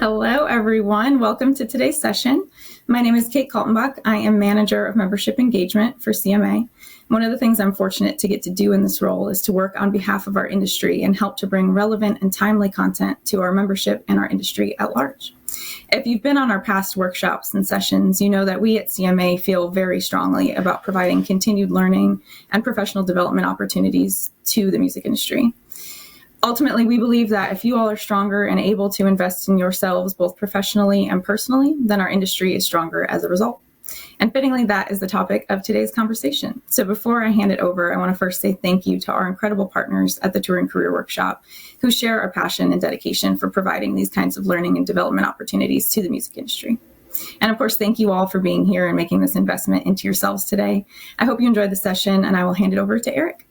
Hello, everyone. Welcome to today's session. My name is Kate Kaltenbach. I am Manager of Membership Engagement for CMA. One of the things I'm fortunate to get to do in this role is to work on behalf of our industry and help to bring relevant and timely content to our membership and our industry at large. If you've been on our past workshops and sessions, you know that we at CMA feel very strongly about providing continued learning and professional development opportunities to the music industry. Ultimately, we believe that if you all are stronger and able to invest in yourselves both professionally and personally, then our industry is stronger as a result. And fittingly, that is the topic of today's conversation. So before I hand it over, I want to first say thank you to our incredible partners at the Touring Career Workshop who share our passion and dedication for providing these kinds of learning and development opportunities to the music industry. And of course, thank you all for being here and making this investment into yourselves today. I hope you enjoyed the session, and I will hand it over to Erik.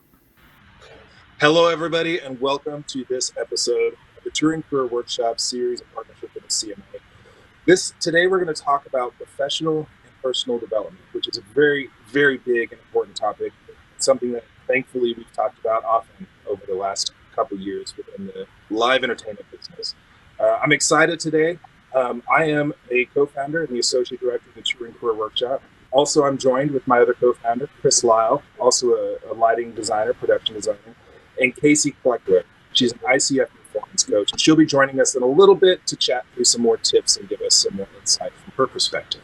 Hello, everybody, and welcome to this episode of the Touring Career Workshop series in partnership with the CMA. Today, we're going to talk about professional and personal development, which is a very, very big and important topic. It's something that, thankfully, we've talked about often over the last couple of years within the live entertainment business. I'm excited today. I am a co-founder and the associate director of the Touring Career Workshop. Also, I'm joined with my other co-founder, Lisle, also a lighting designer, production designer, and Kasey Cleckler. She's an ICF performance coach, and she'll be joining us in a little bit to chat through some more tips and give us some more insight from her perspective.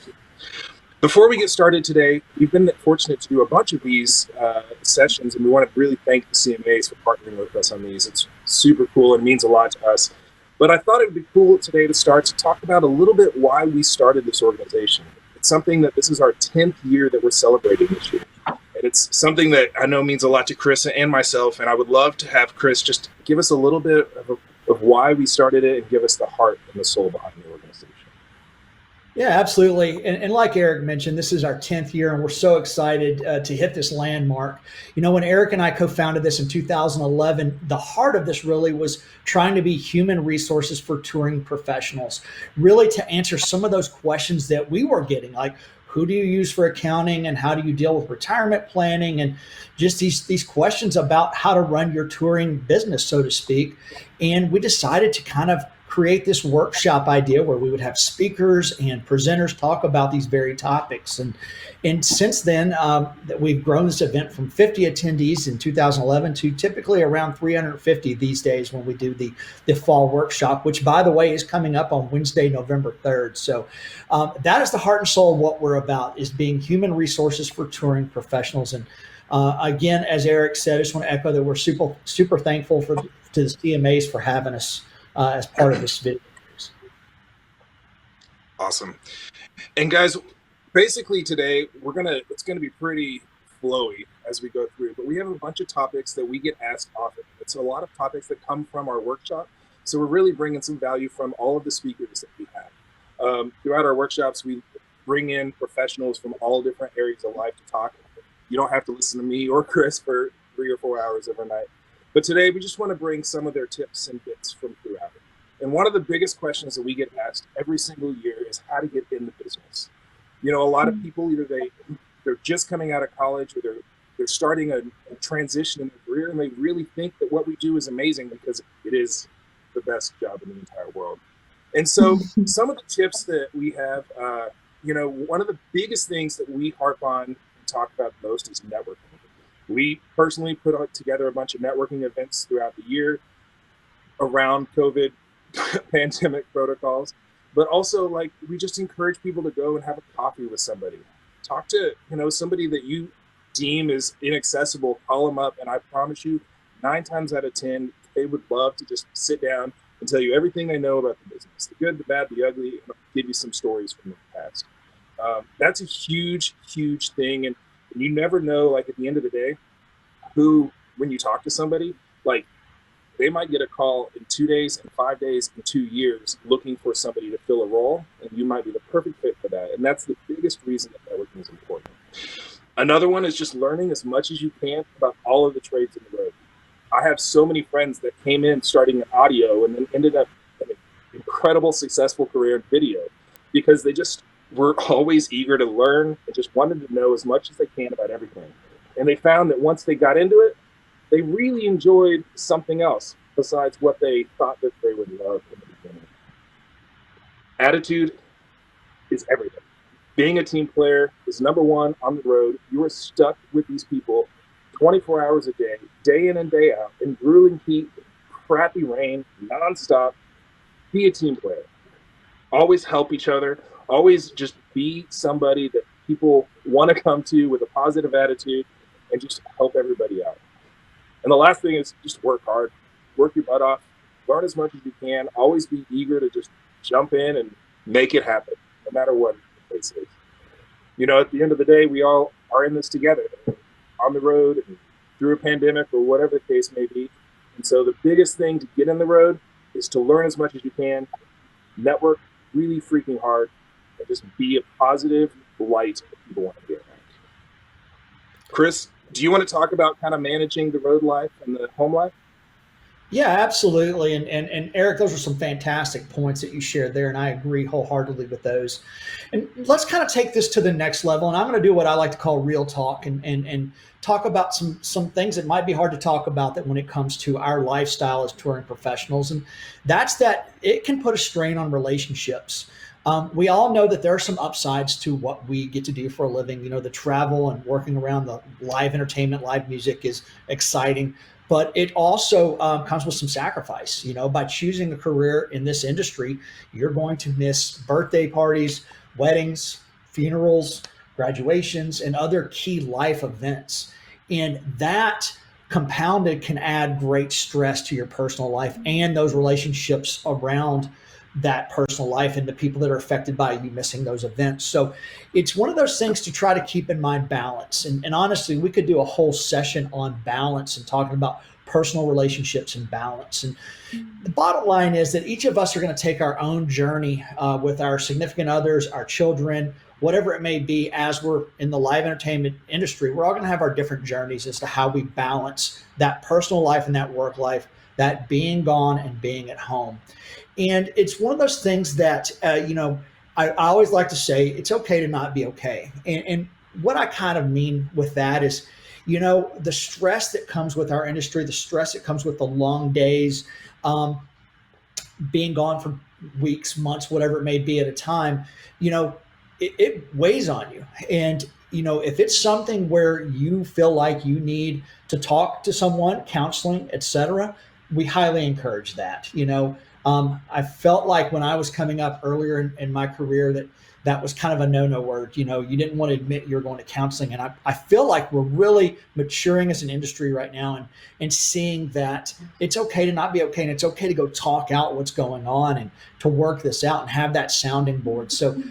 Before we get started today, we've been fortunate to do a bunch of these sessions, and we want to really thank the CMAs for partnering with us on these. It's super cool and means a lot to us. But I thought it would be cool today to start to talk about a little bit why we started this organization. It's something that this is our 10th year that we're celebrating this year. And it's something that I know means a lot to Chris and myself, and I would love to have Chris just give us a little bit of why we started it and give us the heart and the soul behind the organization. Yeah, absolutely. And like Erik mentioned, this is our 10th year, and we're so excited to hit this landmark. You know, when Erik and I co-founded this in 2011, the heart of this really was trying to be human resources for touring professionals, really to answer some of those questions that we were getting, like, who do you use for accounting and how do you deal with retirement planning, and just these questions about how to run your touring business, so to speak. And we decided to kind of create this workshop idea where we would have speakers and presenters talk about these very topics. And since then, we've grown this event from 50 attendees in 2011 to typically around 350 these days when we do the fall workshop, which, by the way, is coming up on Wednesday, November 3rd. So that is the heart and soul of what we're about, is being human resources for touring professionals. And again, as Erik said, I just want to echo that we're super thankful to the CMAs for having us as part of this video. Awesome. And guys, basically today it's gonna be pretty flowy as we go through, but we have a bunch of topics that we get asked often. It's a lot of topics that come from our workshop, so we're really bringing some value from all of the speakers that we have. Throughout our workshops, we bring in professionals from all different areas of life to talk. You don't have to listen to me or Chris for 3 or 4 hours every night. But today, we just want to bring some of their tips and bits from throughout it. And one of the biggest questions that we get asked every single year is how to get in the business. You know, a lot of people, either they're just coming out of college, or they're starting a transition in their career, and they really think that what we do is amazing because it is the best job in the entire world. And so some of the tips that we have, one of the biggest things that we harp on and talk about most is networking. We personally put together a bunch of networking events throughout the year around COVID pandemic protocols, but also we just encourage people to go and have a coffee with somebody. Talk to, somebody that you deem is inaccessible, call them up, and I promise you 9 times out of 10, they would love to just sit down and tell you everything they know about the business, the good, the bad, the ugly, and give you some stories from the past. That's a huge, huge thing. And you never know, at the end of the day, when you talk to somebody, they might get a call in 2 days, and 5 days, and 2 years looking for somebody to fill a role, and you might be the perfect fit for that. And that's the biggest reason that networking is important. Another one is just learning as much as you can about all of the trades in the road. I have so many friends that came in starting in audio and then ended up in an incredible, successful career in video because they just were always eager to learn and just wanted to know as much as they can about everything. And they found that once they got into it, they really enjoyed something else besides what they thought that they would love in the beginning. Attitude is everything. Being a team player is number one on the road. You are stuck with these people 24 hours a day in and day out, in grueling heat, crappy rain, nonstop. Be a team player. Always help each other. Always just be somebody that people want to come to with a positive attitude and just help everybody out. And the last thing is just work hard. Work your butt off. Learn as much as you can. Always be eager to just jump in and make it happen, no matter what the case is. You know, at the end of the day, we all are in this together, on the road and through a pandemic or whatever the case may be. And so the biggest thing to get in the road is to learn as much as you can, network really freaking hard, and just be a positive light that people want to be around. Chris, do you want to talk about kind of managing the road life and the home life? Yeah, absolutely. And Erik, those are some fantastic points that you shared there, and I agree wholeheartedly with those. And let's kind of take this to the next level. And I'm going to do what I like to call real talk and talk about some things that might be hard to talk about that when it comes to our lifestyle as touring professionals. And that's that it can put a strain on relationships. We all know that there are some upsides to what we get to do for a living. You know, the travel and working around the live entertainment, live music is exciting. But it also comes with some sacrifice. You know, by choosing a career in this industry, you're going to miss birthday parties, weddings, funerals, graduations, and other key life events. And that compounded can add great stress to your personal life and those relationships around that personal life and the people that are affected by you missing those events. So it's one of those things to try to keep in mind balance. And honestly, we could do a whole session on balance and talking about personal relationships and balance. And the bottom line is that each of us are going to take our own journey with our significant others, our children, whatever it may be, as we're in the live entertainment industry. We're all going to have our different journeys as to how we balance that personal life and that work life, that being gone and being at home. And it's one of those things that, I always like to say it's okay to not be okay. And what I kind of mean with that is, you know, the stress that comes with our industry, the stress that comes with the long days, being gone for weeks, months, whatever it may be at a time, you know, it weighs on you. And, you know, if it's something where you feel like you need to talk to someone, counseling, etc., we highly encourage that. You know, I felt like when I was coming up earlier in my career that was kind of a no-no word. You know, you didn't want to admit you're going to counseling. And I feel like we're really maturing as an industry right now and seeing that it's okay to not be okay. And it's okay to go talk out what's going on and to work this out and have that sounding board. So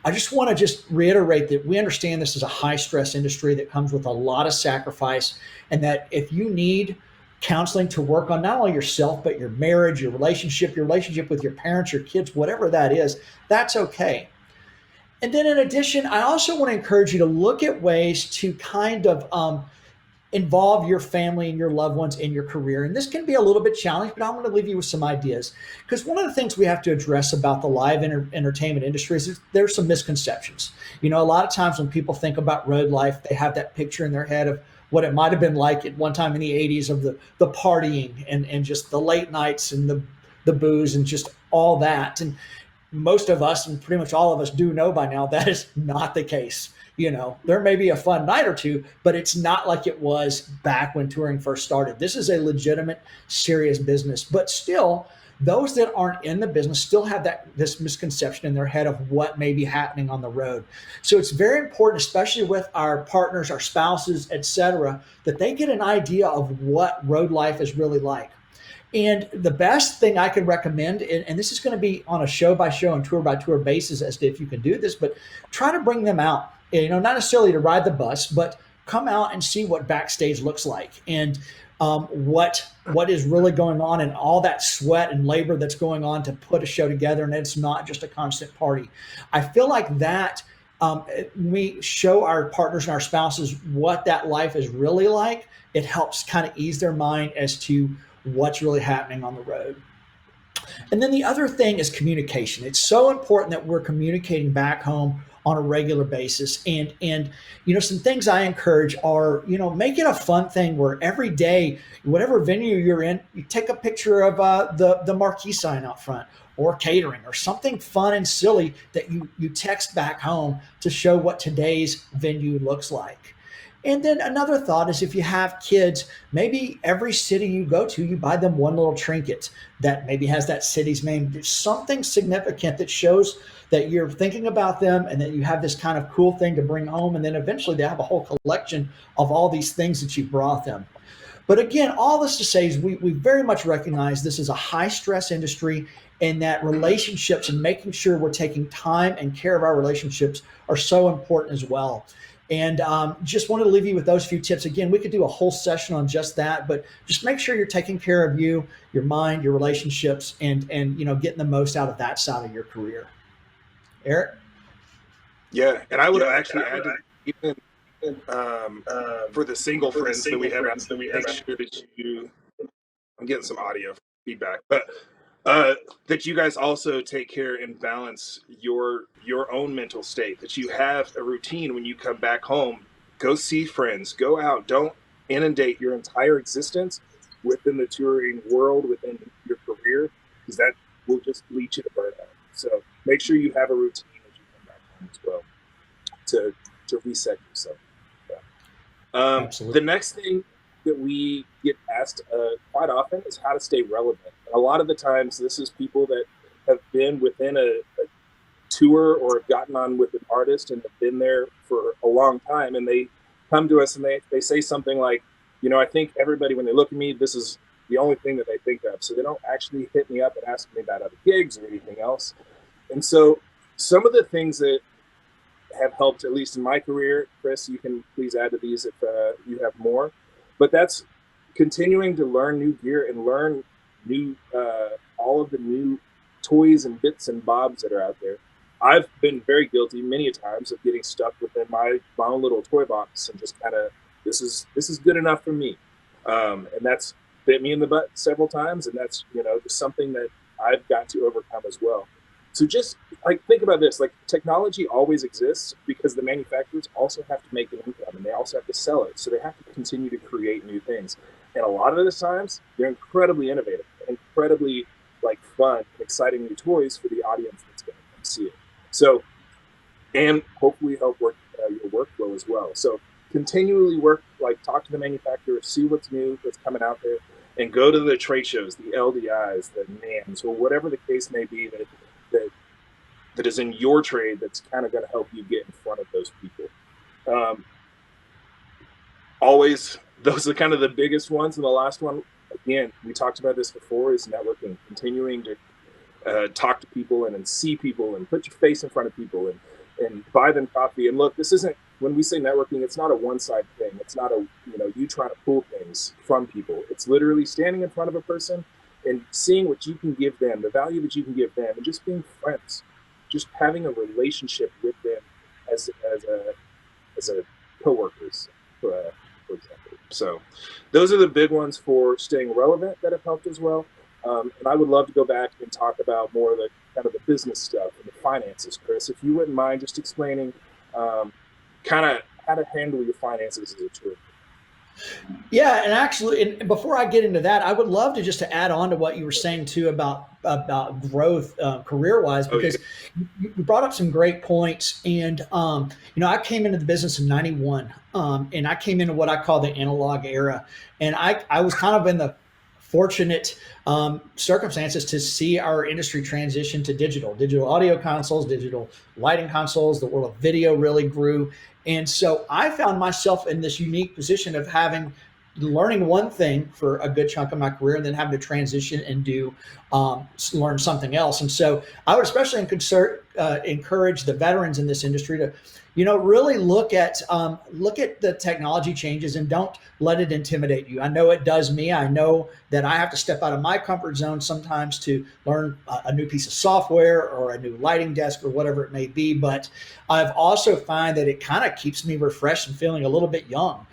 I just want to just reiterate that we understand this is a high-stress industry that comes with a lot of sacrifice, and that if you need counseling to work on not only yourself, but your marriage, your relationship with your parents, your kids, whatever that is, that's okay. And then in addition, I also want to encourage you to look at ways to kind of involve your family and your loved ones in your career. And this can be a little bit challenging, but I'm going to leave you with some ideas. Because one of the things we have to address about the live entertainment industry is there's some misconceptions. You know, a lot of times when people think about road life, they have that picture in their head of what it might have been like at one time in the 80s of the partying and just the late nights and the booze and just all that. And most of us, and pretty much all of us, do know by now that is not the case. You know, there may be a fun night or two, but it's not like it was back when touring first started. This is a legitimate, serious business. But still, those that aren't in the business still have this misconception in their head of what may be happening on the road. So it's very important, especially with our partners, our spouses, etc., that they get an idea of what road life is really like. And the best thing I could recommend, and this is going to be on a show-by-show and tour-by-tour basis as to if you can do this, but try to bring them out. You know, not necessarily to ride the bus, but come out and see what backstage looks like and what is really going on and all that sweat and labor that's going on to put a show together. And it's not just a constant party. I feel like that we show our partners and our spouses what that life is really like. It helps kind of ease their mind as to what's really happening on the road. And then the other thing is communication. It's so important that we're communicating back home on a regular basis. And you know, some things I encourage are, you know, make it a fun thing where every day, whatever venue you're in, you take a picture of the marquee sign out front, or catering or something fun and silly that you text back home to show what today's venue looks like. And then another thought is if you have kids, maybe every city you go to, you buy them one little trinket that maybe has that city's name. There's something significant that shows that you're thinking about them and that you have this kind of cool thing to bring home. And then eventually they have a whole collection of all these things that you brought them. But again, all this to say is we very much recognize this is a high stress industry and that relationships and making sure we're taking time and care of our relationships are so important as well. And just wanted to leave you with those few tips. Again, we could do a whole session on just that, but just make sure you're taking care of you, your mind, your relationships, and getting the most out of that side of your career. Erik? Yeah, and I would actually add to even for the single friends that we have, make sure that I'm getting some audio feedback, but that you guys also take care and balance your own mental state, that you have a routine when you come back home. Go see friends, go out. Don't inundate your entire existence within the touring world, within your career, because that will just lead you to burnout. So make sure you have a routine as you come back home as well to reset yourself. The next thing that we get asked quite often is how to stay relevant. And a lot of the times this is people that have been within a tour or have gotten on with an artist and have been there for a long time, and they come to us and they say something like, I think everybody, when they look at me, this is the only thing that they think of. So they don't actually hit me up and ask me about other gigs or anything else. And so some of the things that have helped, at least in my career, Chris, you can please add to these if you have more, but that's continuing to learn new gear and learn new all of the new toys and bits and bobs that are out there. I've been very guilty many a times of getting stuck within my own little toy box and just kind of, this is good enough for me, and that's bit me in the butt several times, and that's just something that I've got to overcome as well. So just think about this, technology always exists because the manufacturers also have to make an income and they also have to sell it. So they have to continue to create new things. And a lot of the times they're incredibly innovative, incredibly fun, exciting new toys for the audience that's going to come see it. So, and hopefully help work your workflow as well. So continually work, talk to the manufacturer, see what's new, what's coming out there, and go to the trade shows, the LDIs, the NAMs, or whatever the case may be that is in your trade that's kind of going to help you get in front of those people. Always, those are kind of the biggest ones. And the last one, again, we talked about this before, is networking, continuing to talk to people and see people and put your face in front of people and buy them coffee. And look, this isn't, when we say networking, it's not a one-side thing. It's not you trying to pull things from people. It's literally standing in front of a person and seeing what you can give them, the value that you can give them, and just being friends, just having a relationship with them as a coworkers, for example. So those are the big ones for staying relevant that have helped as well. And I would love to go back and talk about more of the kind of the business stuff and the finances, Chris, if you wouldn't mind just explaining kind of how to handle your finances as a tour. Yeah, and actually, and before I get into that, I would love to just to add on to what you were saying too about growth career-wise, because you brought up some great points. And I came into the business in '91, and I came into what I call the analog era, and I was kind of in the fortunate circumstances to see our industry transition to digital audio consoles, digital lighting consoles. The world of video really grew. And so I found myself in this unique position of learning one thing for a good chunk of my career and then having to transition and learn something else. And so I would especially encourage the veterans in this industry to, really look at the technology changes and don't let it intimidate you. I know it does me. I know that I have to step out of my comfort zone sometimes to learn a new piece of software or a new lighting desk or whatever it may be. But I've also find that it kind of keeps me refreshed and feeling a little bit young.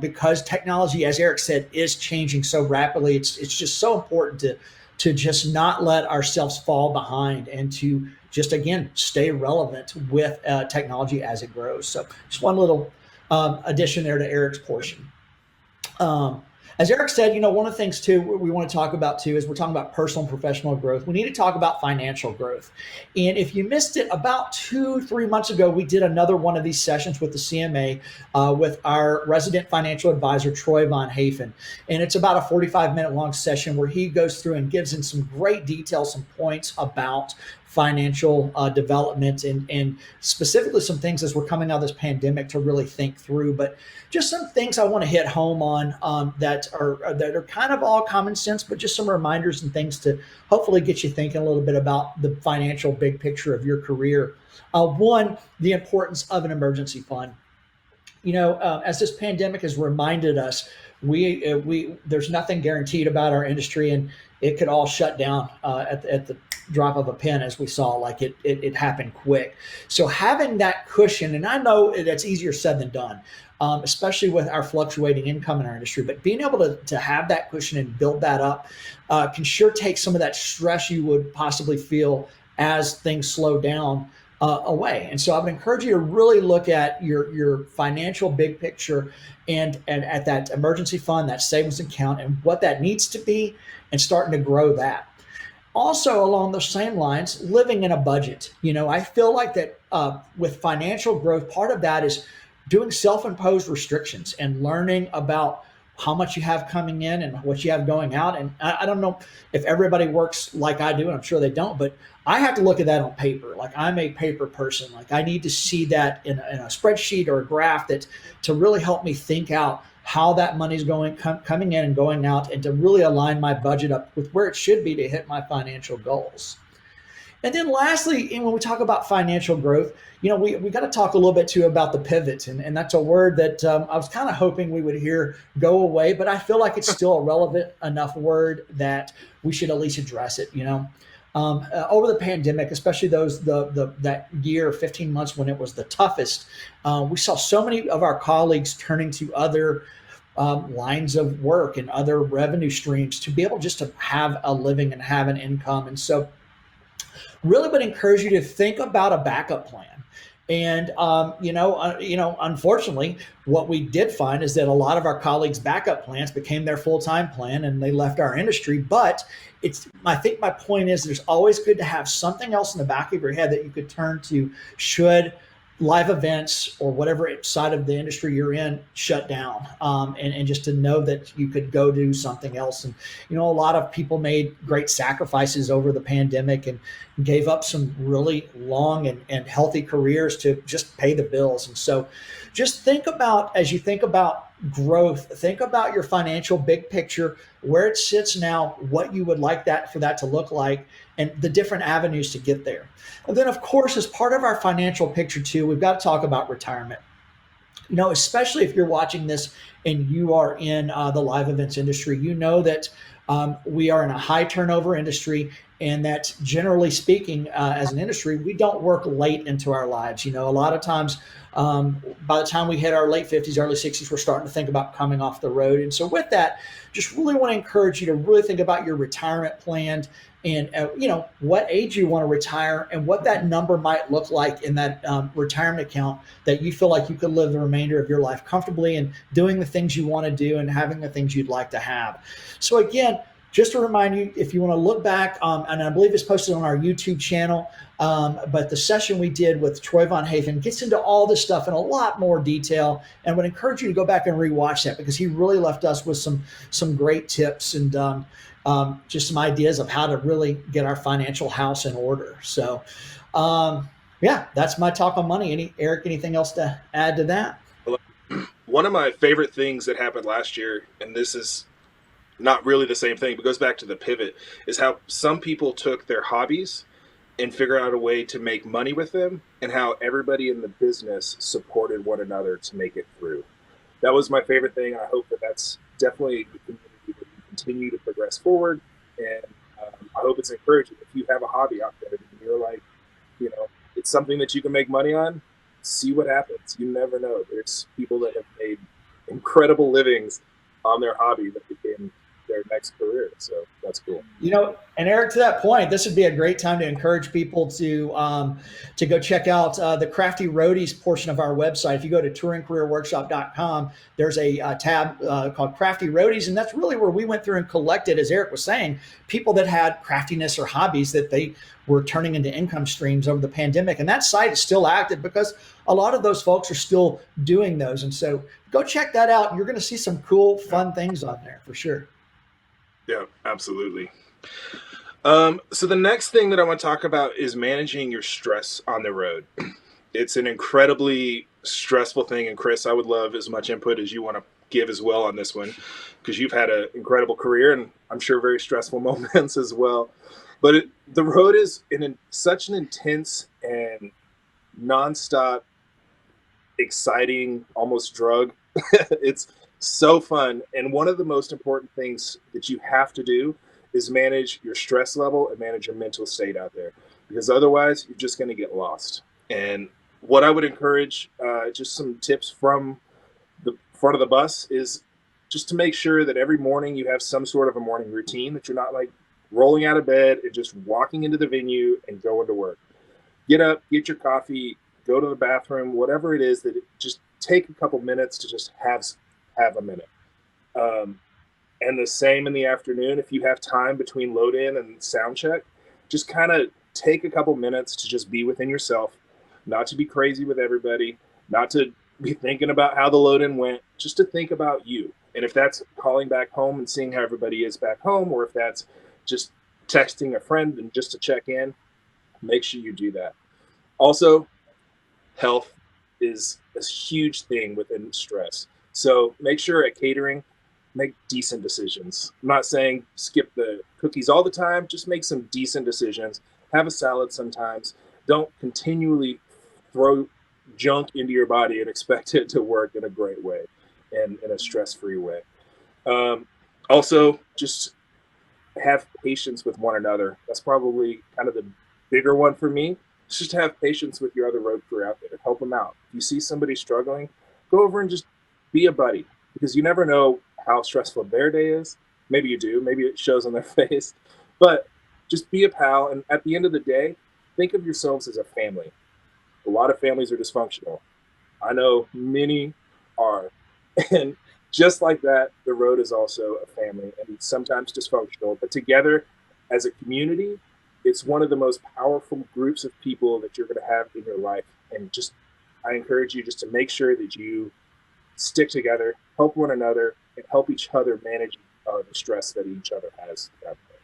Because technology, as Erik said, is changing so rapidly. It's just so important to just not let ourselves fall behind and to just, again, stay relevant with technology as it grows. So just one little addition there to Erik's portion. As Erik said, one of the things too we want to talk about too is we're talking about personal and professional growth. We need to talk about financial growth. And if you missed it, about 2-3 months ago, we did another one of these sessions with the CMA with our resident financial advisor, Troy Von Hafen. And it's about a 45-minute long session where he goes through and gives in some great details, some points about financial development and specifically some things as we're coming out of this pandemic to really think through. But just some things I want to hit home on that are kind of all common sense, but just some reminders and things to hopefully get you thinking a little bit about the financial big picture of your career. One, the importance of an emergency fund. As this pandemic has reminded us, there's nothing guaranteed about our industry, and it could all shut down at the drop of a pen, as we saw. Like it happened quick. So having that cushion, and I know that's easier said than done, especially with our fluctuating income in our industry, but being able to have that cushion and build that up can sure take some of that stress you would possibly feel as things slow down away. And so I would encourage you to really look at your financial big picture and at that emergency fund, that savings account, and what that needs to be, and starting to grow that. Also, along those same lines, living in a budget. I feel like that with financial growth, part of that is doing self-imposed restrictions and learning about how much you have coming in and what you have going out. And I don't know if everybody works like I do, and I'm sure they don't, but I have to look at that on paper. Like, I'm a paper person. Like, I need to see that in a spreadsheet or a graph to really help me think out how that money's coming in and going out, and to really align my budget up with where it should be to hit my financial goals. And then lastly, when we talk about financial growth, we got to talk a little bit too about the pivot. And that's a word that I was kind of hoping we would hear go away, but I feel like it's still a relevant enough word that we should at least address it. Over the pandemic, especially that year, 15 months when it was the toughest, we saw so many of our colleagues turning to other lines of work and other revenue streams to be able just to have a living and have an income. And so really would encourage you to think about a backup plan. And, unfortunately, what we did find is that a lot of our colleagues' backup plans became their full-time plan, and they left our industry. But I think my point is there's always good to have something else in the back of your head that you could turn to should live events or whatever side of the industry you're in shut down, and just to know that you could go do something else. And, a lot of people made great sacrifices over the pandemic and gave up some really long and healthy careers to just pay the bills. And so just think about, as you think about growth, think about your financial big picture, where it sits now, what you would like for that to look like, and the different avenues to get there. And then, of course, as part of our financial picture too, we've got to talk about retirement. Especially if you're watching this and you are in the live events industry, that we are in a high turnover industry, and that generally speaking, as an industry, we don't work late into our lives. A lot of times, by the time we hit our late 50s, early 60s, we're starting to think about coming off the road. And so with that, just really want to encourage you to really think about your retirement plan, and what age you want to retire, and what that number might look like in that retirement account that you feel like you could live the remainder of your life comfortably and doing the things you want to do and having the things you'd like to have. So again, just to remind you, if you want to look back, and I believe it's posted on our YouTube channel, but the session we did with Troy Von Hafen gets into all this stuff in a lot more detail, and would encourage you to go back and rewatch that, because he really left us with some great tips and just some ideas of how to really get our financial house in order. So, that's my talk on money. Erik, anything else to add to that? One of my favorite things that happened last year, and this is not really the same thing, but goes back to the pivot, is how some people took their hobbies and figured out a way to make money with them, and how everybody in the business supported one another to make it through. That was my favorite thing. I hope that that's definitely the community that we continue to progress forward. And I hope it's encouraging. If you have a hobby out there and you're like, it's something that you can make money on, see what happens. You never know. There's people that have made incredible livings on their hobby that became their next career. So that's cool. And Erik, to that point, this would be a great time to encourage people to go check out the Crafty Roadies portion of our website. If you go to touringcareerworkshop.com, there's a tab called Crafty Roadies, and that's really where we went through and collected, as Erik was saying, people that had craftiness or hobbies that they were turning into income streams over the pandemic. And that site is still active because a lot of those folks are still doing those. And so go check that out. You're going to see some cool, fun things on there for sure. Yeah, absolutely. So the next thing that I want to talk about is managing your stress on the road. It's an incredibly stressful thing. And Chris, I would love as much input as you want to give as well on this one, because you've had an incredible career and I'm sure very stressful moments as well. But the road is such an intense and nonstop, exciting, almost drug. It's so fun. And one of the most important things that you have to do is manage your stress level and manage your mental state out there, because otherwise you're just going to get lost. And what I would encourage, just some tips from the front of the bus, is just to make sure that every morning you have some sort of a morning routine, that you're not like rolling out of bed and just walking into the venue and going to work. Get up, get your coffee, go to the bathroom, whatever it is, that just take a couple minutes to just have a minute. And the same in the afternoon. If you have time between load in and sound check, just kind of take a couple minutes to just be within yourself, not to be crazy with everybody, not to be thinking about how the load in went, just to think about you. And if that's calling back home and seeing how everybody is back home, or if that's just texting a friend and just to check in, make sure you do that. Also, health is a huge thing within stress. So make sure at catering, make decent decisions. I'm not saying skip the cookies all the time, just make some decent decisions. Have a salad sometimes. Don't continually throw junk into your body and expect it to work in a great way and in a stress-free way. Also, just have patience with one another. That's probably kind of the bigger one for me. Just have patience with your other road crew out there. Help them out. If you see somebody struggling, go over and just be a buddy, because you never know how stressful their day is. Maybe you do. Maybe it shows on their face. But just be a pal. And at the end of the day, think of yourselves as a family. A lot of families are dysfunctional. I know many are. And just like that, the road is also a family, and it's sometimes dysfunctional. But together as a community, it's one of the most powerful groups of people that you're going to have in your life. And just, I encourage you just to make sure that you stick together, help one another, and help each other manage the stress that each other has out there.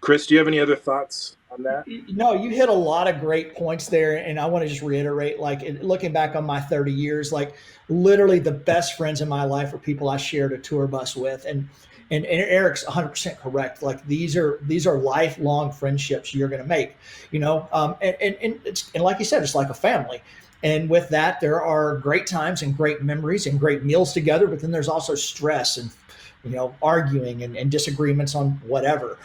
Chris, do you have any other thoughts on that? No, you hit a lot of great points there. And I want to just reiterate, like, looking back on my 30 years, like literally the best friends in my life are people I shared a tour bus with. And Erik's 100% correct. Like these are lifelong friendships you're going to make, and like you said, it's like a family. And with that, there are great times and great memories and great meals together. But then there's also stress and, arguing and disagreements on whatever.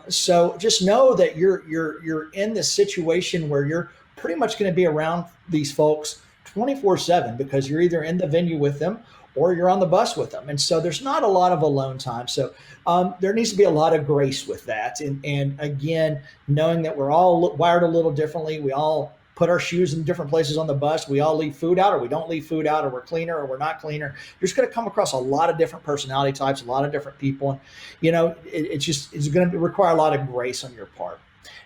So just know that you're in this situation where you're pretty much going to be around these folks 24/7, because you're either in the venue with them or you're on the bus with them. And so there's not a lot of alone time. So there needs to be a lot of grace with that. And again, knowing that we're all wired a little differently, we all put our shoes in different places on the bus. We all leave food out, or we don't leave food out, or we're cleaner or we're not cleaner. You're just going to come across a lot of different personality types, a lot of different people. And, it's going to require a lot of grace on your part.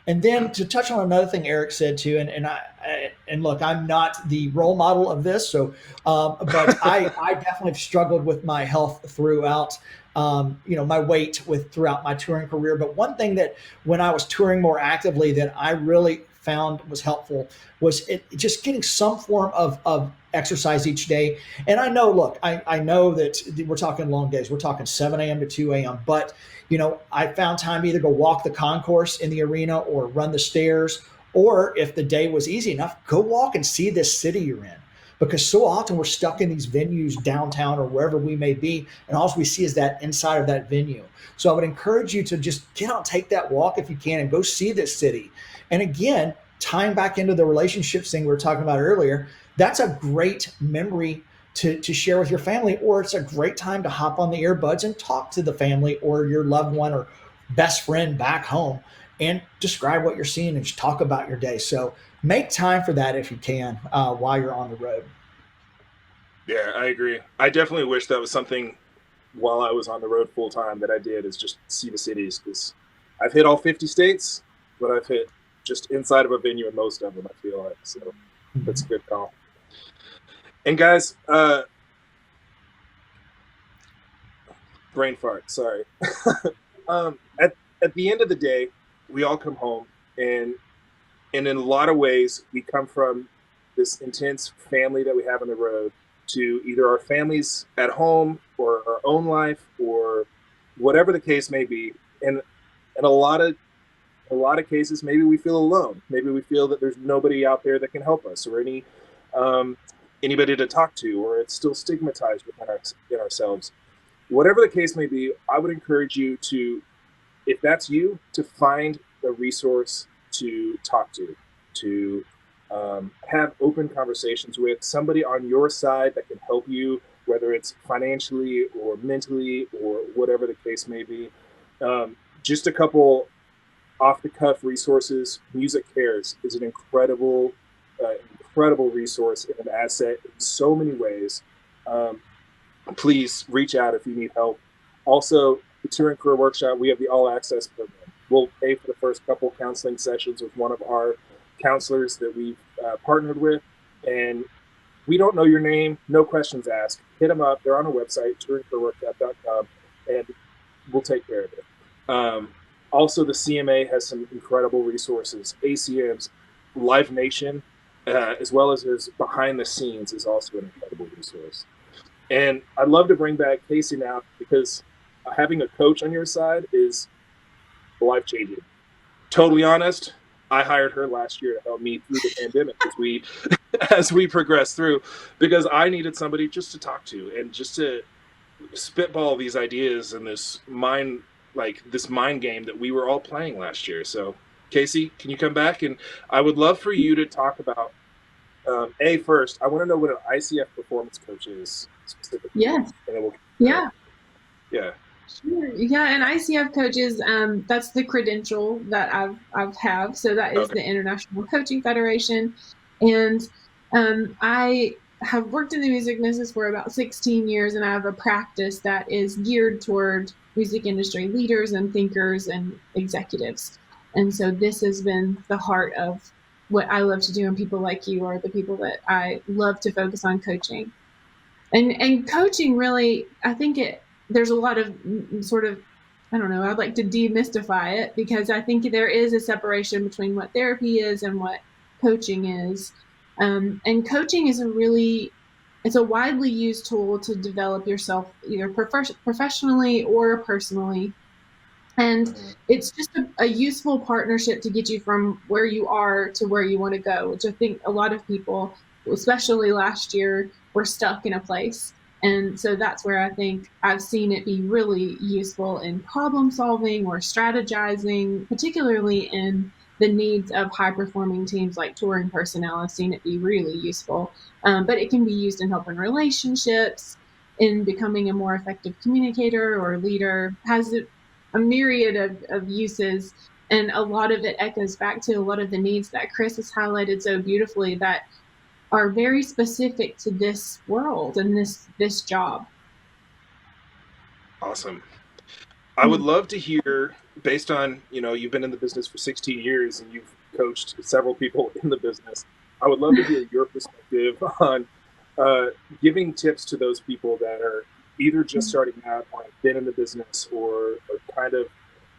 And then to touch on another thing Erik said too, and look, I'm not the role model of this, so but I definitely have struggled with my health throughout, my weight throughout my touring career. But one thing that when I was touring more actively that I really found was helpful was just getting some form of exercise each day. And I know, I know that we're talking long days. We're talking 7 a.m. to 2 a.m. But, I found time to either go walk the concourse in the arena or run the stairs, or if the day was easy enough, go walk and see this city you're in. Because so often we're stuck in these venues downtown or wherever we may be, and all we see is that inside of that venue. So I would encourage you to just get out, take that walk if you can, and go see this city. And again, tying back into the relationships thing we were talking about earlier, that's a great memory to share with your family, or it's a great time to hop on the earbuds and talk to the family or your loved one or best friend back home and describe what you're seeing and just talk about your day. So make time for that if you can while you're on the road. Yeah, I agree. I definitely wish that was something while I was on the road full time that I did, is just see the cities, because I've hit all 50 states, but I've hit just inside of a venue in most of them, I feel like. So that's a good call. And guys, brain fart, sorry. At the end of the day, we all come home, and in a lot of ways, we come from this intense family that we have on the road to either our families at home or our own life or whatever the case may be. And in a lot of cases, maybe we feel alone. Maybe we feel that there's nobody out there that can help us, or anybody to talk to, or it's still stigmatized within ourselves. Whatever the case may be, I would encourage you to, if that's you, to find a resource to talk to have open conversations with somebody on your side that can help you, whether it's financially or mentally or whatever the case may be. Just a couple off-the-cuff resources. Music Cares is an incredible resource and an asset in so many ways. Please reach out if you need help. Also, the Touring Career Workshop, we have the All Access program. We'll pay for the first couple counseling sessions with one of our counselors that we've partnered with. And we don't know your name, no questions asked. Hit them up. They're on our website, touringcareerworkshop.com, and we'll take care of it. Also, the CMA has some incredible resources. ACMs, Live Nation, as well as Behind the Scenes is also an incredible resource. And I'd love to bring back Kasey now, because having a coach on your side is life-changing. Totally honest, I hired her last year to help me through the pandemic as we progressed through, because I needed somebody just to talk to and just to spitball these ideas and this mind game that we were all playing last year. So Kasey, can you come back? And I would love for you to talk about, first, I want to know what an ICF performance coach is specifically. Yes. And Yeah. Sure. Yeah, and ICF coaches, that's the credential that I've have. So that is the International Coaching Federation. And I have worked in the music business for about 16 years, and I have a practice that is geared toward music industry leaders and thinkers and executives. And so this has been the heart of what I love to do, and people like you are the people that I love to focus on coaching. And coaching really, I think there's a lot of sort of, I don't know, I'd like to demystify it, because I think there is a separation between what therapy is and what coaching is. And coaching is it's a widely used tool to develop yourself either professionally or personally. And it's just a useful partnership to get you from where you are to where you want to go, which I think a lot of people, especially last year, were stuck in a place. And so that's where I think I've seen it be really useful in problem solving or strategizing, particularly in the needs of high performing teams like touring personnel. I've seen it be really useful, but it can be used in helping relationships, in becoming a more effective communicator or leader, has a myriad of uses. And a lot of it echoes back to a lot of the needs that Chris has highlighted so beautifully that are very specific to this world and this job. Awesome. I would love to hear, based on, you've been in the business for 16 years and you've coached several people in the business. I would love to hear your perspective on giving tips to those people that are either just starting out or have been in the business or kind of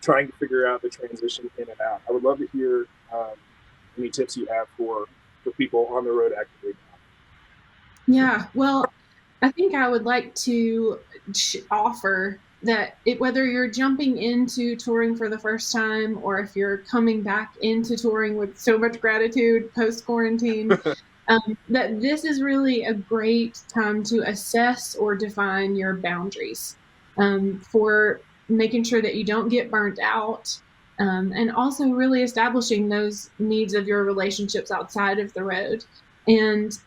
trying to figure out the transition in and out. I would love to hear any tips you have for people on the road actively. Yeah, well, I think I would like to offer that whether you're jumping into touring for the first time or if you're coming back into touring with so much gratitude post-quarantine, that this is really a great time to assess or define your boundaries for making sure that you don't get burnt out, and also really establishing those needs of your relationships outside of the road. And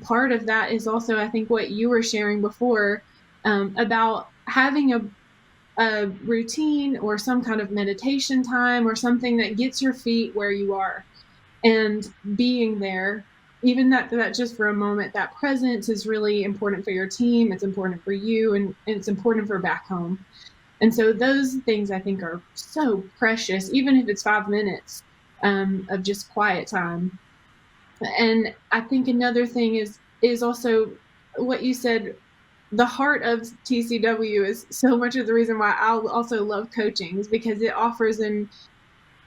part of that is also, I think, what you were sharing before about having a routine or some kind of meditation time or something that gets your feet where you are, and being there, even that just for a moment, that presence is really important for your team. It's important for you, and it's important for back home. And so those things I think are so precious, even if it's 5 minutes of just quiet time. And I think another thing is also what you said. The heart of TCW is so much of the reason why I also love coaching, is because it offers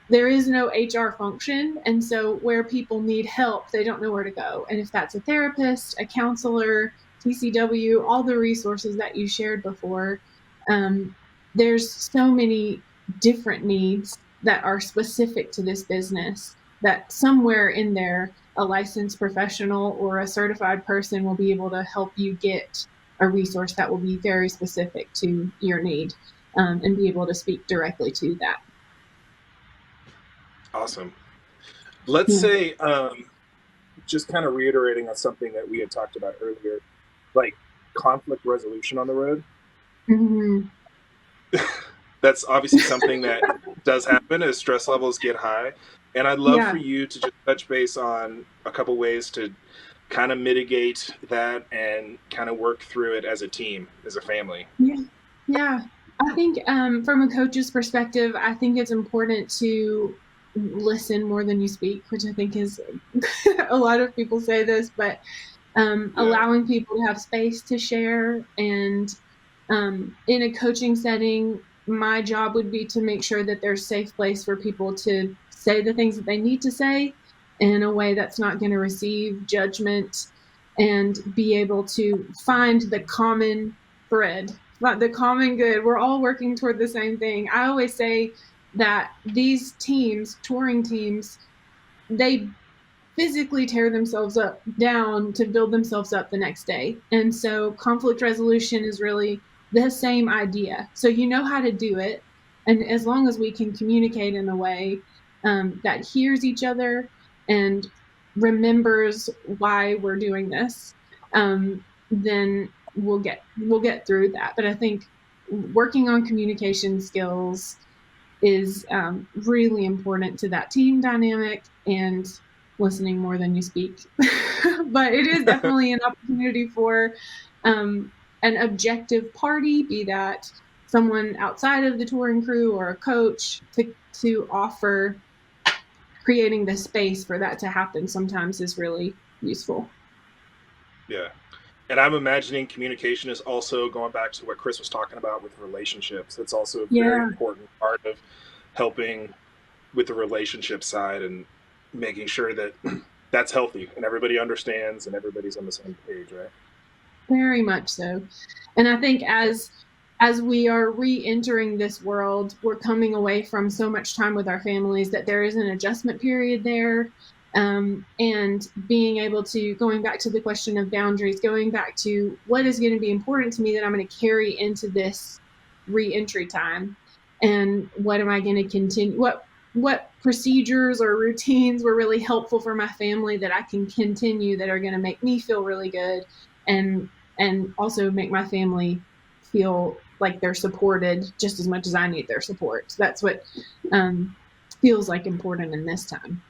there is no HR function. And so where people need help, they don't know where to go. And if that's a therapist, a counselor, TCW, all the resources that you shared before, there's so many different needs that are specific to this business that somewhere in there, a licensed professional or a certified person will be able to help you get a resource that will be very specific to your need, and be able to speak directly to that. Awesome. Let's say, just kind of reiterating on something that we had talked about earlier, like conflict resolution on the road. Mm-hmm. That's obviously something that does happen as stress levels get high. And I'd love for you to just touch base on a couple ways to kind of mitigate that and kind of work through it as a team, as a family. Yeah. I think from a coach's perspective, I think it's important to listen more than you speak, which I think is a lot of people say this, but allowing people to have space to share. And in a coaching setting, my job would be to make sure that there's a safe place for people to say the things that they need to say in a way that's not going to receive judgment, and be able to find the common thread, the common good. We're all working toward the same thing. I always say that these teams, touring teams, they physically tear themselves down to build themselves up the next day. And so conflict resolution is really the same idea. So you know how to do it. And as long as we can communicate in a way that hears each other and remembers why we're doing this, then we'll get through that. But I think working on communication skills is really important to that team dynamic, and listening more than you speak. But it is definitely an opportunity for an objective party, be that someone outside of the touring crew or a coach, to offer creating the space for that to happen sometimes is really useful. Yeah. And I'm imagining communication is also going back to what Chris was talking about with relationships. It's also a very important part of helping with the relationship side and making sure that that's healthy and everybody understands and everybody's on the same page, right? Very much so. And I think as we are re-entering this world, we're coming away from so much time with our families that there is an adjustment period there. And being able to, going back to the question of boundaries, going back to what is going to be important to me that I'm going to carry into this re-entry time, and what am I going to continue, what procedures or routines were really helpful for my family that I can continue, that are going to make me feel really good, and also make my family feel like they're supported just as much as I need their support. So that's what feels like important in this time.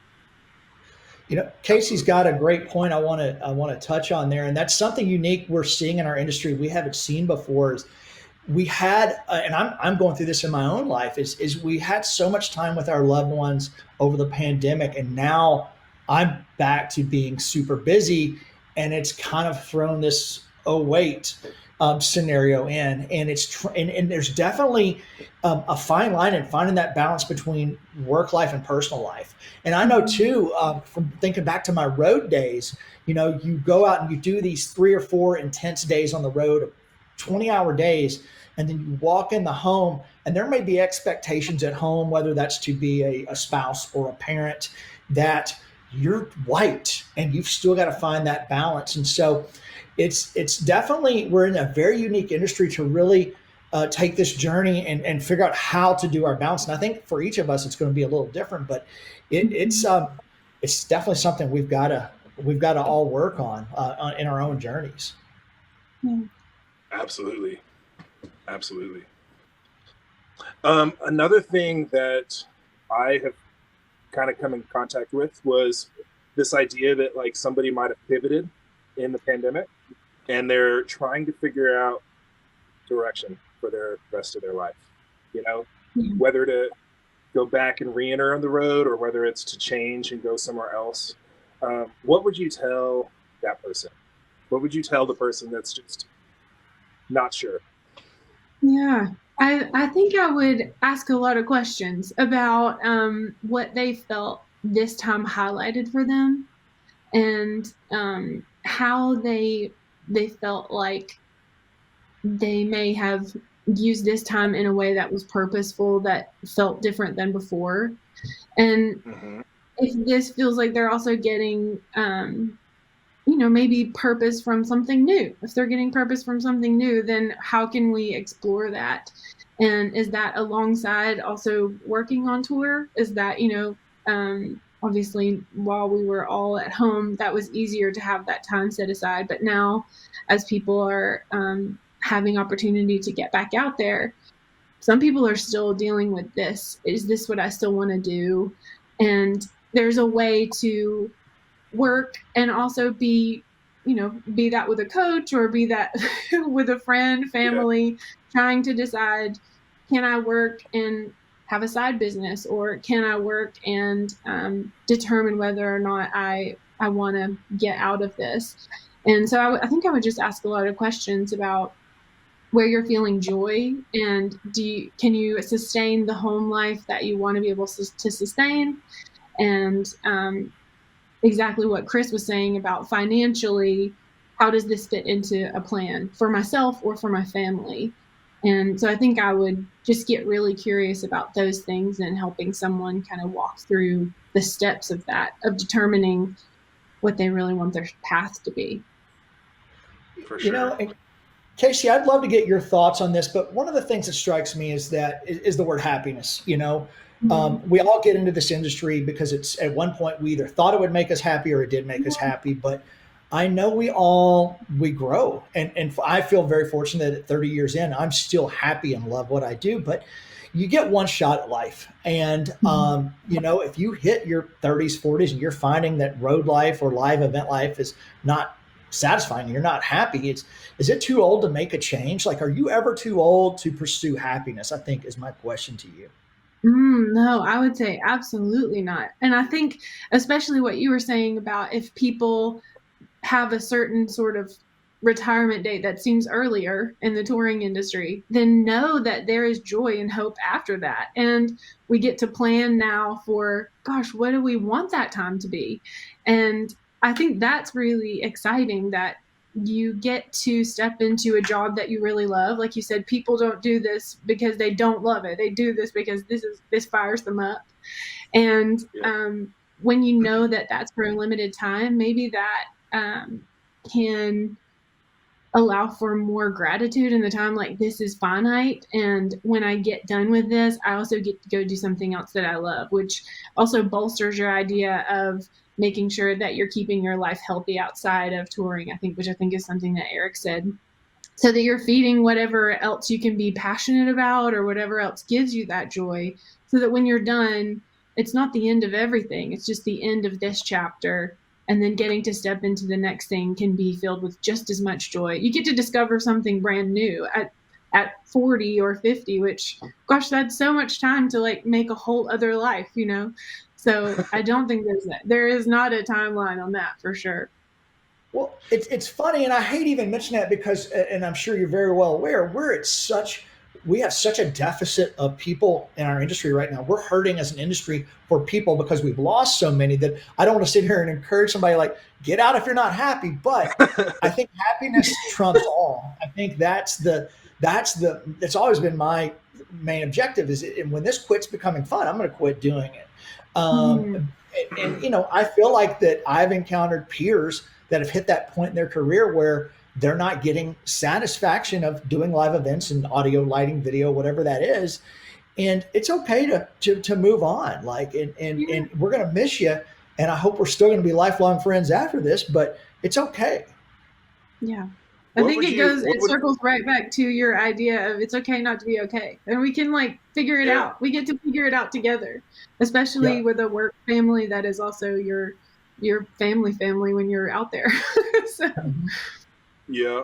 You know, Kasey's got a great point I want to touch on there, and that's something unique we're seeing in our industry we haven't seen before. Is we had, and I'm going through this in my own life, is we had so much time with our loved ones over the pandemic, and now I'm back to being super busy, and it's kind of thrown this scenario in, and and there's definitely a fine line in finding that balance between work life and personal life. And I know too, from thinking back to my road days, you know, you go out and you do these 3 or 4 intense days on the road, 20-hour days, and then you walk in the home, and there may be expectations at home, whether that's to be a spouse or a parent, that you're wiped, and you've still got to find that balance. And so it's definitely, we're in a very unique industry to really take this journey and figure out how to do our balance. And I think for each of us, it's going to be a little different, but it's definitely something we've got to we've got to all work on in our own journeys. Absolutely. Absolutely. Another thing that I have kind of come in contact with was this idea that like somebody might have pivoted in the pandemic and they're trying to figure out direction for the rest of their life, you know, whether to go back and re-enter on the road or whether it's to change and go somewhere else. What would you tell that person? What would you tell the person that's just not sure? Yeah, I think I would ask a lot of questions about what they felt this time highlighted for them, and how they felt like they may have used this time in a way that was purposeful, that felt different than before. And if this feels like they're also getting maybe purpose from something new. If they're getting purpose from something new, then how can we explore that? And is that alongside also working on tour? Is that, obviously while we were all at home, that was easier to have that time set aside. But now as people are having opportunity to get back out there, some people are still dealing with this. Is this what I still want to do? And there's a way to work and also be that with a coach or be that with a friend, family, trying to decide, can I work and have a side business, or can I work and determine whether or not I want to get out of this? And so I think I would just ask a lot of questions about where you're feeling joy, and can you sustain the home life that you want to be able to sustain? And exactly what Chris was saying about financially, how does this fit into a plan for myself or for my family? And so I think I would just get really curious about those things and helping someone kind of walk through the steps of that, of determining what they really want their path to be. For sure. Kasey, I'd love to get your thoughts on this, but one of the things that strikes me is the word happiness. We all get into this industry because it's at one point we either thought it would make us happy or it did make us happy. But I know we grow, and I feel very fortunate that at 30 years in, I'm still happy and love what I do. But you get one shot at life, and if you hit your 30s, 40s, and you're finding that road life or live event life is not satisfying, you're not happy, is it too old to make a change? Like, are you ever too old to pursue happiness? I think is my question to you. No, I would say absolutely not. And I think especially what you were saying about if people have a certain sort of retirement date that seems earlier in the touring industry, then know that there is joy and hope after that. And we get to plan now for, gosh, what do we want that time to be? And I think that's really exciting, that you get to step into a job that you really love. Like you said, people don't do this because they don't love it. They do this because this fires them up. And when you know that that's for a limited time, maybe that can allow for more gratitude in the time, like, this is finite. And when I get done with this, I also get to go do something else that I love, which also bolsters your idea of making sure that you're keeping your life healthy outside of touring, which I think is something that Erik said, so that you're feeding whatever else you can be passionate about or whatever else gives you that joy, so that when you're done, it's not the end of everything. It's just the end of this chapter. And then getting to step into the next thing can be filled with just as much joy. You get to discover something brand new at 40 or 50, which, gosh, that's so much time to like make a whole other life, So I don't think there is not a timeline on that for sure. Well, it's funny, and I hate even mentioning that because, and I'm sure you're very well aware, we have such a deficit of people in our industry right now. We're hurting as an industry for people because we've lost so many that I don't want to sit here and encourage somebody like, get out if you're not happy. But I think happiness trumps all. I think that's always been my main objective is when this quits becoming fun, I'm going to quit doing it. And I feel like that I've encountered peers that have hit that point in their career where they're not getting satisfaction of doing live events and audio, lighting, video, whatever that is. And it's okay to move on. And we're going to miss you, And I hope we're still going to be lifelong friends after this, but it's okay. Yeah. I think it circles right back to your idea of it's okay not to be okay. And we can like figure it out. We get to figure it out together, especially with a work family that is also your family when you're out there. So. Yeah.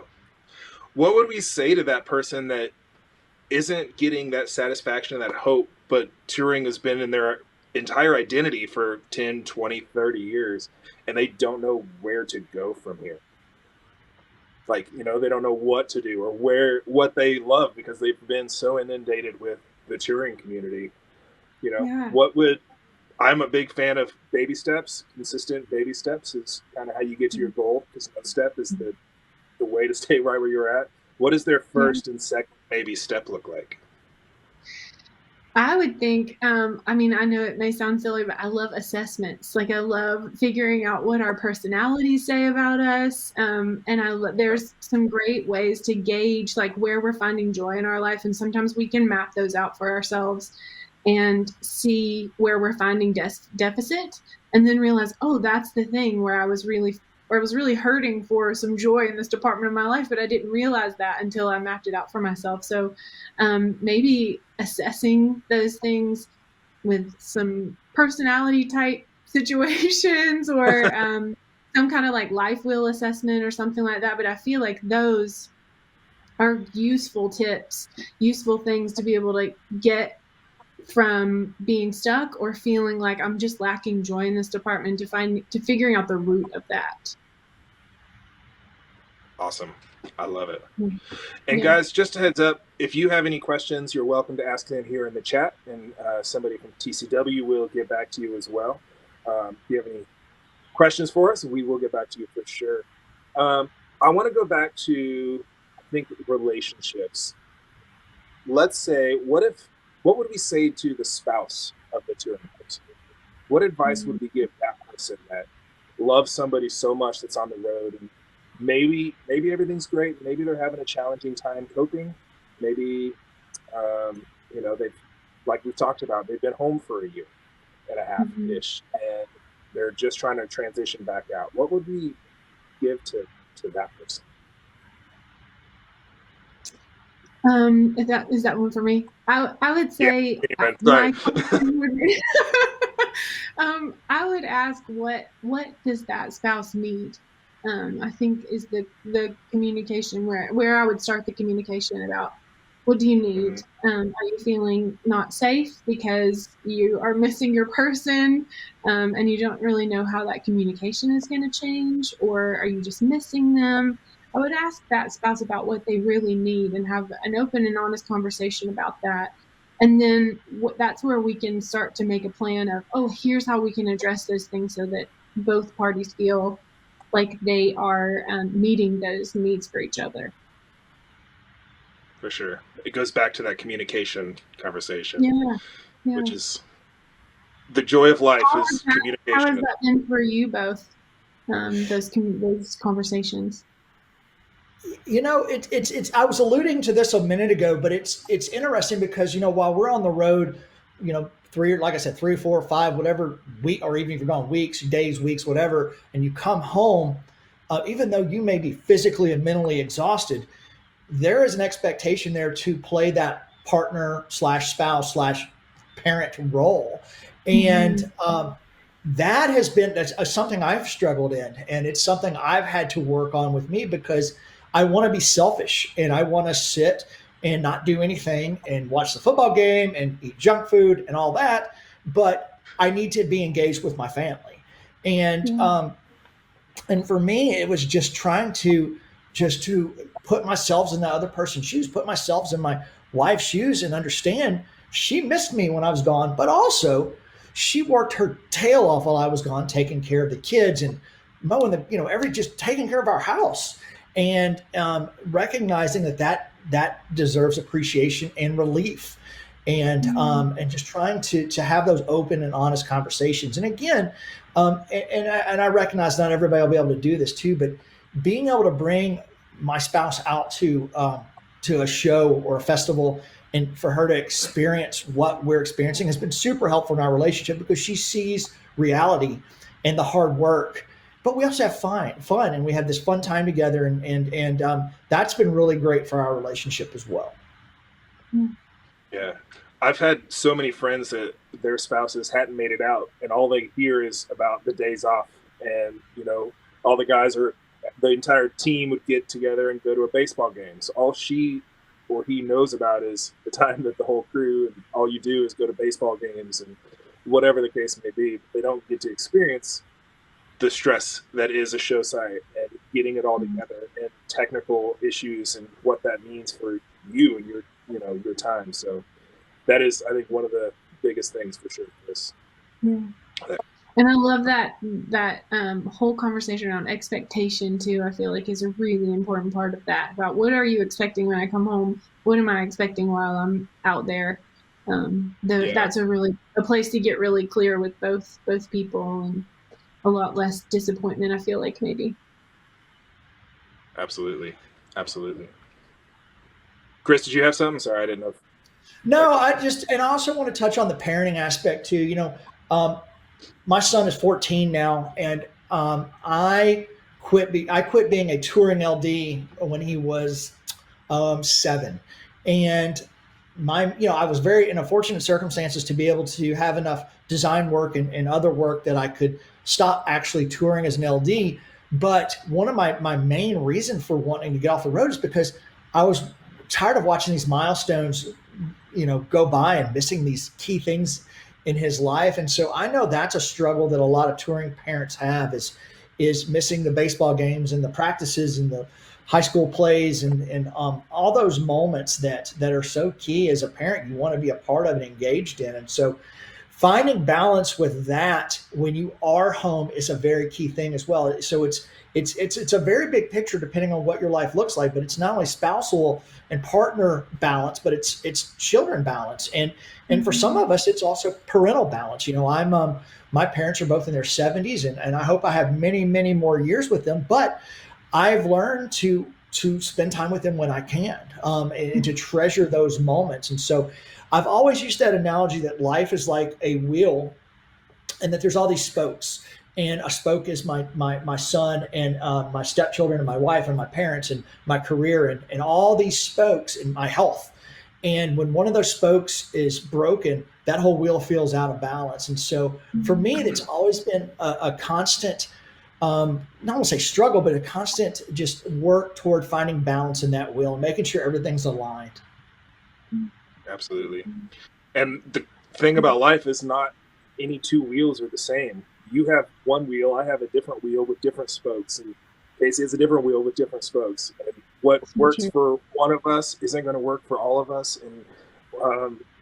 What would we say to that person that isn't getting that satisfaction, that hope, but touring has been in their entire identity for 10, 20, 30 years, and they don't know where to go from here? Like, you know, they don't know what to do or what they love because they've been so inundated with the touring community. You know, I'm a big fan of baby steps. Consistent baby steps is kind of how you get to your goal, because no step is the way to stay right where you're at. What does their first and second baby step look like? I would think, I mean, I know it may sound silly, but I love assessments. Like I love figuring out what our personalities say about us. And there's some great ways to gauge like where we're finding joy in our life. And sometimes we can map those out for ourselves and see where we're finding deficit, and then realize, oh, that's the thing where I was really hurting for some joy in this department of my life, but I didn't realize that until I mapped it out for myself. So maybe assessing those things with some personality type situations or some kind of like life wheel assessment or something like that. But I feel like those are useful tips, useful things to be able to get from being stuck or feeling like I'm just lacking joy in this department to figuring out the root of that. Awesome. I love it. And guys, just a heads up, if you have any questions, you're welcome to ask them here in the chat, and somebody from TCW will get back to you as well. If you have any questions for us, we will get back to you for sure. I want to go back to, I think, relationships. Let's say, what would we say to the spouse of the touring person? What advice would we give that person that loves somebody so much that's on the road, and maybe everything's great, maybe they're having a challenging time coping, maybe you know, they've, like we've talked about, they've been home for a year and a half ish, and they're just trying to transition back out? What would we give to that person? Is that one for me? I would say, I would ask what does that spouse need? I think is the communication where I would start the communication about what do you need? Are you feeling not safe because you are missing your person, and you don't really know how that communication is going to change, or are you just missing them? I would ask that spouse about what they really need and have an open and honest conversation about that. And then that's where we can start to make a plan of, oh, here's how we can address those things so that both parties feel like they are meeting those needs for each other. For sure. It goes back to that communication conversation, which is the joy of life, is communication. How has that been for you both, those conversations? You know, it's. I was alluding to this a minute ago, but it's interesting because, you know, while we're on the road, you know, 3, 4, 5, whatever week, or even if you're gone weeks, days, weeks, whatever, and you come home, even though you may be physically and mentally exhausted, there is an expectation there to play that partner / spouse / parent role, and that has been something I've struggled in, and it's something I've had to work on with me, because I want to be selfish and I want to sit and not do anything and watch the football game and eat junk food and all that, but I need to be engaged with my family. And and for me, it was just trying to put myself in the other person's shoes, put myself in my wife's shoes, and understand she missed me when I was gone, but also she worked her tail off while I was gone, taking care of the kids and mowing the, you know, just taking care of our house, and recognizing that deserves appreciation and relief, and just trying to have those open and honest conversations. And again, and I recognize not everybody will be able to do this too, but being able to bring my spouse out to a show or a festival, and for her to experience what we're experiencing, has been super helpful in our relationship, because she sees reality and the hard work, but we also have fun, and we have this fun time together, and that's been really great for our relationship as well. Yeah. I've had so many friends that their spouses hadn't made it out, and all they hear is about the days off. And, all the guys the entire team would get together and go to a baseball game. So all she or he knows about is the time that the whole crew, and all you do is go to baseball games and whatever the case may be. They don't get to experience the stress that is a show site and getting it all together, and technical issues and what that means for you and your time. So that is, I think, one of the biggest things for sure. Yeah. And I love that whole conversation around expectation too. I feel like is a really important part of that. About what are you expecting when I come home? What am I expecting while I'm out there? That's a place to get really clear with both people, and a lot less disappointment, I feel like, maybe. Absolutely. Chris, did you have something? Sorry, I didn't know. No, I also want to touch on the parenting aspect too. My son is 14 now, and I quit being a touring LD when he was 7, and I was very in a fortunate circumstances to be able to have enough design work and other work that I could stop actually touring as an LD. But one of my main reason for wanting to get off the road is because I was tired of watching these milestones, go by and missing these key things in his life. And so I know that's a struggle that a lot of touring parents have is missing the baseball games and the practices and the high school plays and all those moments that are so key as a parent. You want to be a part of and engaged in. And so finding balance with that when you are home is a very key thing as well. So it's a very big picture depending on what your life looks like, but it's not only spousal and partner balance, but it's children balance. And for some of us, it's also parental balance. My parents are both in their 70s, and I hope I have many, many more years with them, but I've learned to spend time with them when I can, and to treasure those moments. And so I've always used that analogy that life is like a wheel, and that there's all these spokes. And a spoke is my son and my stepchildren and my wife and my parents and my career and all these spokes in my health. And when one of those spokes is broken, that whole wheel feels out of balance. And so for me, it's always been a constant, not want to say struggle, but a constant just work toward finding balance in that wheel and making sure everything's aligned. Absolutely. And the thing about life is not any two wheels are the same. You have one wheel, I have a different wheel with different spokes, and Kasey has a different wheel with different spokes. And what works for one of us isn't going to work for all of us. And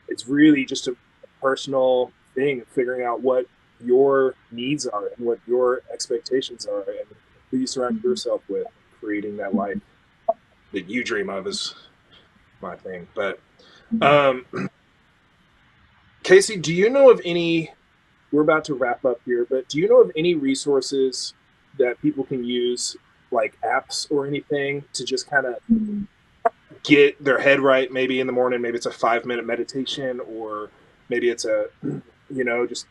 it's really just a personal thing, figuring out what your needs are and what your expectations are and who you surround yourself with, creating that life that you dream of is my thing. But Kasey, do you know of any, we're about to wrap up here, but do you know of any resources that people can use, like apps or anything, to just kind of get their head right, maybe in the morning? Maybe it's a 5-minute meditation, or maybe it's a, just,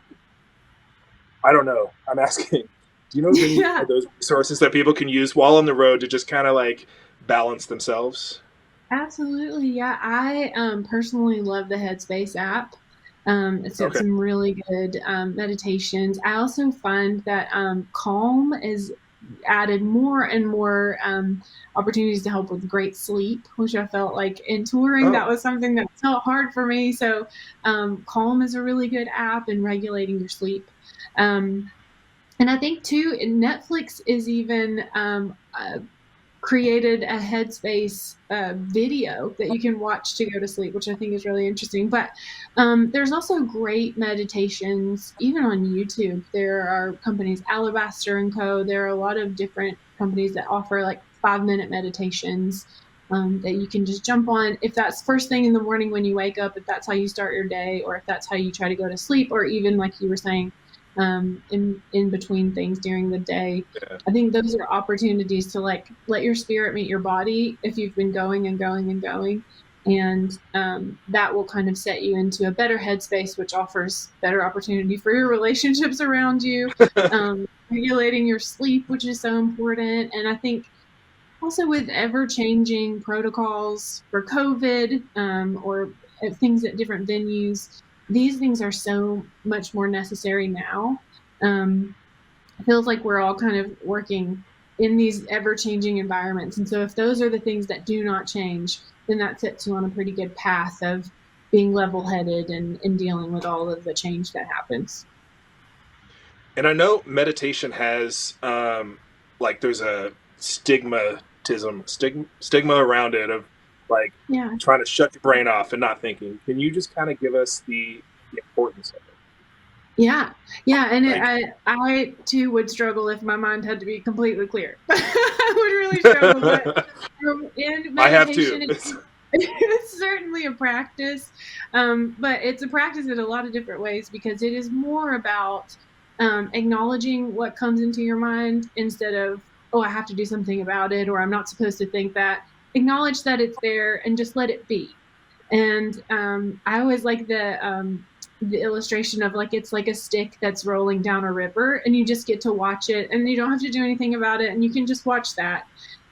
I don't know. I'm asking, do you know of any of those resources that people can use while on the road to just kind of like balance themselves? Absolutely. Yeah. I personally love the Headspace app. It's got some really good meditations. I also find that Calm is added more and more opportunities to help with great sleep, which I felt like in touring, that was something that felt hard for me. So Calm is a really good app in regulating your sleep. And I think too, Netflix is even created a Headspace video that you can watch to go to sleep, which I think is really interesting. But there's also great meditations, even on YouTube. There are companies, Alabaster & Co. There are a lot of different companies that offer like 5-minute meditations that you can just jump on. If that's first thing in the morning when you wake up, if that's how you start your day, or if that's how you try to go to sleep, or even like you were saying, in between things during the day. I think those are opportunities to like let your spirit meet your body if you've been going and going and going. And that will kind of set you into a better headspace, which offers better opportunity for your relationships around you, regulating your sleep, which is so important. And I think also with ever-changing protocols for COVID, or things at different venues, these things are so much more necessary now. It feels like we're all kind of working in these ever-changing environments. And so if those are the things that do not change, then that sets you on a pretty good path of being level-headed and dealing with all of the change that happens. And I know meditation has, like, there's a stigma around it of like trying to shut your brain off and not thinking. Can you just kind of give us the importance of it? Yeah. And I too would struggle if my mind had to be completely clear. I would really struggle. But in meditation, I have to. It's certainly a practice, but it's a practice in a lot of different ways, because it is more about acknowledging what comes into your mind instead of, oh, I have to do something about it, or I'm not supposed to think that. Acknowledge that it's there and just let it be. And I always like the illustration of, like, it's like a stick that's rolling down a river, and you just get to watch it, and you don't have to do anything about it, and you can just watch that.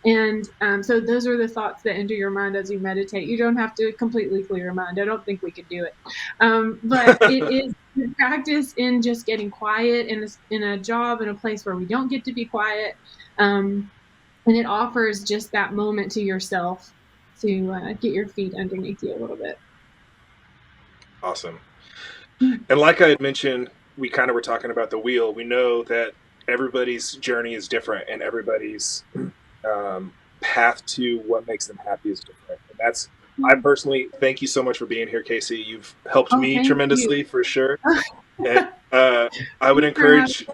And so those are the thoughts that enter your mind as you meditate. You don't have to completely clear your mind. I don't think we could do it. But it is practice in just getting quiet in a job, in a place where we don't get to be quiet. And it offers just that moment to yourself to get your feet underneath you a little bit. Awesome. And like I had mentioned, we kind of were talking about the wheel. We know that everybody's journey is different, and everybody's path to what makes them happy is different. And that's, I personally thank you so much for being here, Kasey. You've helped me tremendously, for sure. And I would encourage,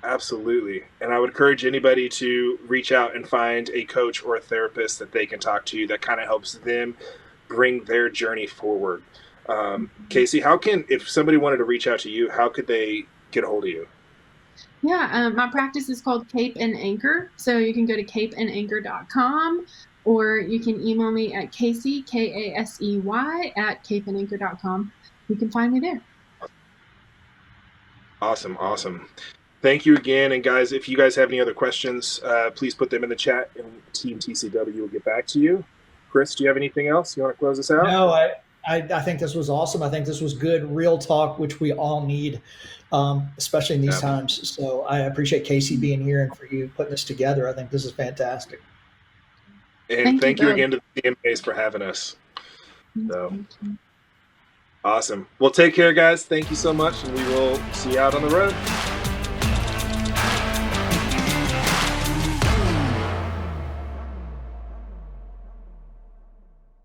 absolutely. And I would encourage anybody to reach out and find a coach or a therapist that they can talk to that kind of helps them bring their journey forward. Kasey, if somebody wanted to reach out to you, how could they get a hold of you? Yeah, my practice is called Cape and Anchor. So you can go to capeandanchor.com, or you can email me at Kasey, Kasey, at capeandanchor.com. You can find me there. Awesome. Thank you again. And guys, if you guys have any other questions, please put them in the chat, and Team TCW will get back to you. Chris, do you have anything else? You want to close us out? No, I think this was awesome. I think this was good, real talk, which we all need, especially in these times. So I appreciate Kasey being here, and for you putting this together. I think this is fantastic. And thank you again to the CMAs for having us. So awesome. Well, take care, guys. Thank you so much, and we will see you out on the road.